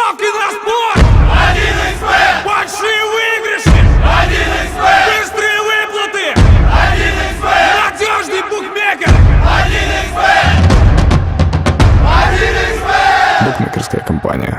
Ставки на спорт! 1xBet! Большие выигрыши! 1xBet! Быстрые выплаты! 1xBet! Надежный букмекер! 1xBet! 1xBet! Букмекерская компания.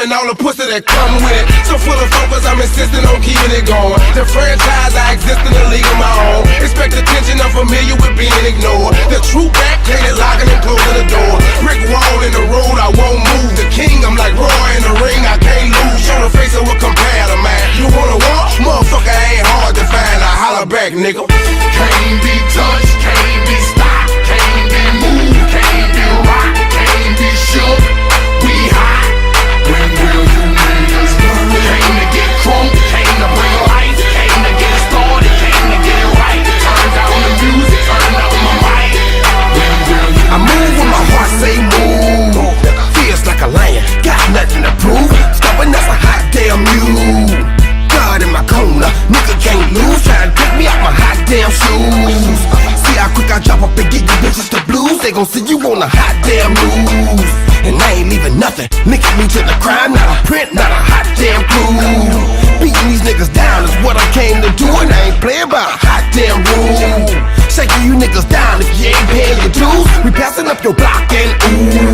And all the pussy that come with it. So full of focus, I'm insisting on keeping it going. The franchise, I exist in a league of my own. Expect attention, I'm familiar with being ignored. The true back, cated locking and closing the door. Brick wall in the road, I won't move. The king, I'm like Roy in the ring, I can't lose. Show the face of a competitor, man. You wanna walk? Motherfucker ain't hard to find. I holler back, nigga. Can't be touched, can't be stopped, can't be moved, can't be rocked, can't be shook. We hot. When will you niggas learn? Came to get crunk, came to bring life, came to get started, came to get it right. Turn down the music, turn up my mic. When will you I move when my heart say move. Feels like a lion, got nothing to prove. Stubborn as a hot damn mule. God in my corner, nigga can't lose. Trying to pick me out my hot damn shoes. See how quick I drop up and get you bitches the blues. They gon' see you on the hot damn news. And I ain't leaving nothing, linking me to the crime. Not a print, not a hot damn clue. Beating these niggas down is what I came to do. And I ain't playing by a hot damn rule. Shaking you niggas down if you ain't paying your dues. We passing up your block and ooh.